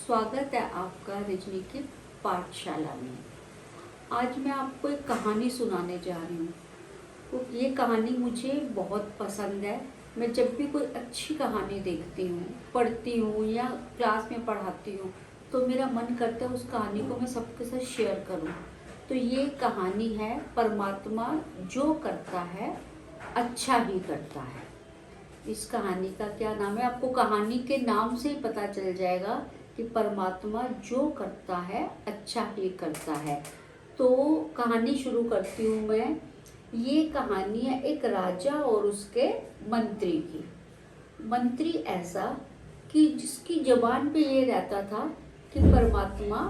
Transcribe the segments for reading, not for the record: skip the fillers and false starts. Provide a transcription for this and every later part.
स्वागत है आपका रजनी की पाठशाला में। आज मैं आपको एक कहानी सुनाने जा रही हूँ। तो ये कहानी मुझे बहुत पसंद है। मैं जब भी कोई अच्छी कहानी देखती हूँ, पढ़ती हूँ या क्लास में पढ़ाती हूँ तो मेरा मन करता है उस कहानी को मैं सबके साथ शेयर करूँ। तो ये कहानी है परमात्मा जो करता है अच्छा ही करता है। इस कहानी का क्या नाम है, आपको कहानी के नाम से ही पता चल जाएगा कि परमात्मा जो करता है अच्छा ही करता है। तो कहानी शुरू करती हूँ मैं। ये कहानी है एक राजा और उसके मंत्री की। मंत्री ऐसा कि जिसकी जुबान पे ये रहता था कि परमात्मा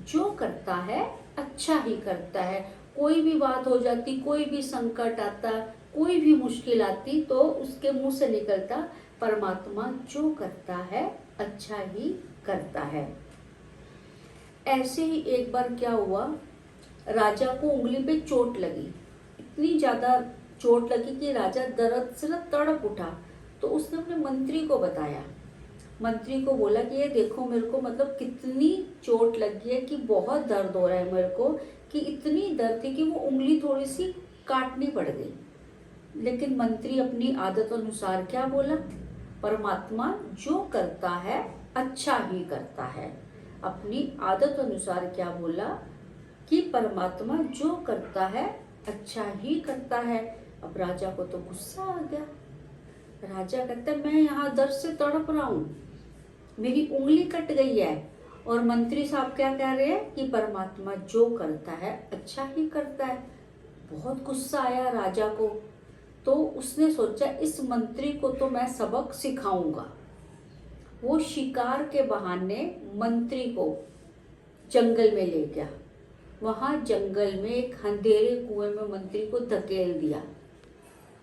जो करता है अच्छा ही करता है। कोई भी बात हो जाती, कोई भी संकट आता, कोई भी मुश्किल आती तो उसके मुंह से निकलता परमात्मा जो करता है अच्छा ही करता है। ऐसे ही एक बार क्या हुआ, राजा को उंगली पे चोट लगी। इतनी ज्यादा चोट लगी कि राजा दर्द से ना तड़प उठा। तो उसने अपने मंत्री को बताया। मंत्री को बोला कि ये देखो मेरे को मतलब कितनी चोट लगी है कि बहुत दर्द हो रहा है मेरे को, कि इतनी दर्द थी कि वो उंगली थोड़ी सी काटनी पड़ गई। लेकिन मंत्री अपनी आदत अनुसार क्या बोला, परमात्मा जो करता है अच्छा ही करता है। अपनी आदत अनुसार क्या बोला कि परमात्मा जो करता है अच्छा ही करता है। अब राजा को तो गुस्सा आ गया। राजा कहता है मैं यहाँ दर्द से तड़प रहा हूँ, मेरी उंगली कट गई है, और मंत्री साहब क्या कह रहे हैं कि परमात्मा जो करता है अच्छा ही करता है। बहुत गुस्सा आया राजा को। तो उसने सोचा इस मंत्री को तो मैं सबक सिखाऊंगा। वो शिकार के बहाने मंत्री को जंगल में ले गया। वहां जंगल में एक अंधेरे कुएं में मंत्री को धकेल दिया।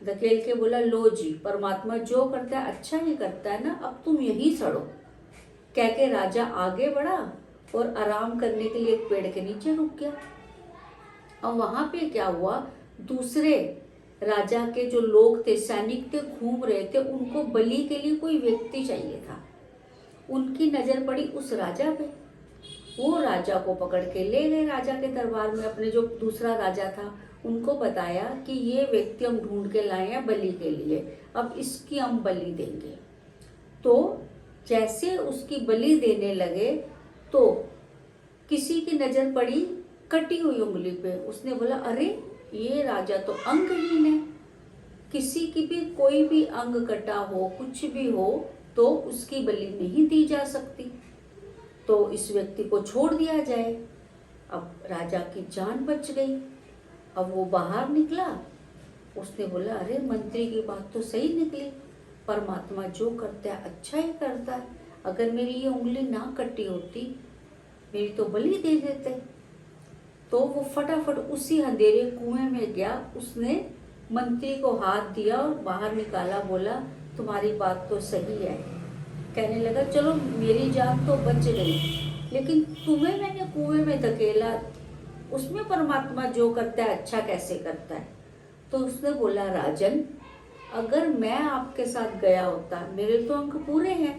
धकेल के बोला लो जी, परमात्मा जो करता है अच्छा ही करता है ना, अब तुम यहीं सड़ो। कह के राजा आगे बढ़ा और आराम करने के लिए एक पेड़ के नीचे रुक गया। और वहां पे क्या हुआ, दूसरे राजा के जो लोग थे, सैनिक थे, घूम रहे थे, उनको बलि के लिए कोई व्यक्ति चाहिए था। उनकी नजर पड़ी उस राजा पे। वो राजा को पकड़ के ले गए राजा के दरबार में। अपने जो दूसरा राजा था उनको बताया कि ये व्यक्ति हम ढूंढ के लाए हैं बलि के लिए, अब इसकी हम बलि देंगे। तो जैसे उसकी बलि देने लगे तो किसी की नजर पड़ी कटी हुई उंगली पे। उसने बोला अरे ये राजा तो अंगहीन है, किसी की भी कोई भी अंग कटा हो, कुछ भी हो तो उसकी बलि नहीं दी जा सकती, तो इस व्यक्ति को छोड़ दिया जाए। अब राजा की जान बच गई। अब वो बाहर निकला। उसने बोला अरे मंत्री की बात तो सही निकली, परमात्मा जो करता है अच्छा ही करता है। अगर मेरी ये उंगली ना कटी होती, मेरी तो बलि दे देते। तो वो फटाफट उसी अंधेरे कुएं में गया। उसने मंत्री को हाथ दिया और बाहर निकाला। बोला तुम्हारी बात तो सही है। कहने लगा चलो मेरी जान तो बच गई, लेकिन तुम्हें मैंने कुएं में धकेला, उसमें परमात्मा जो करता है अच्छा कैसे करता है। तो उसने बोला राजन, अगर मैं आपके साथ गया होता, मेरे तो अंक पूरे हैं,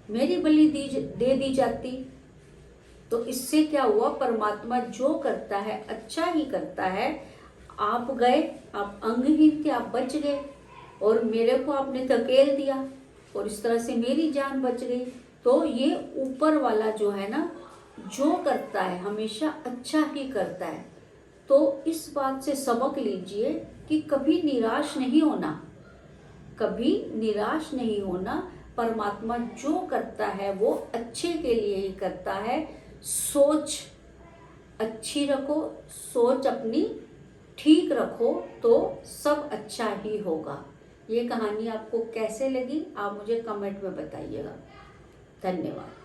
मेरी बलि दे दी जाती। तो इससे क्या हुआ, परमात्मा जो करता है अच्छा ही करता है। आप गए, आप अंगहीन थे, आप बच गए, और मेरे को आपने धकेल दिया और इस तरह से मेरी जान बच गई। तो ये ऊपर वाला जो है ना, जो करता है हमेशा अच्छा ही करता है। तो इस बात से सबक लीजिए कि कभी निराश नहीं होना, कभी निराश नहीं होना। परमात्मा जो करता है वो अच्छे के लिए ही करता है। सोच अच्छी रखो, सोच अपनी ठीक रखो तो सब अच्छा ही होगा। ये कहानी आपको कैसे लगी आप मुझे कमेंट में बताइएगा। धन्यवाद।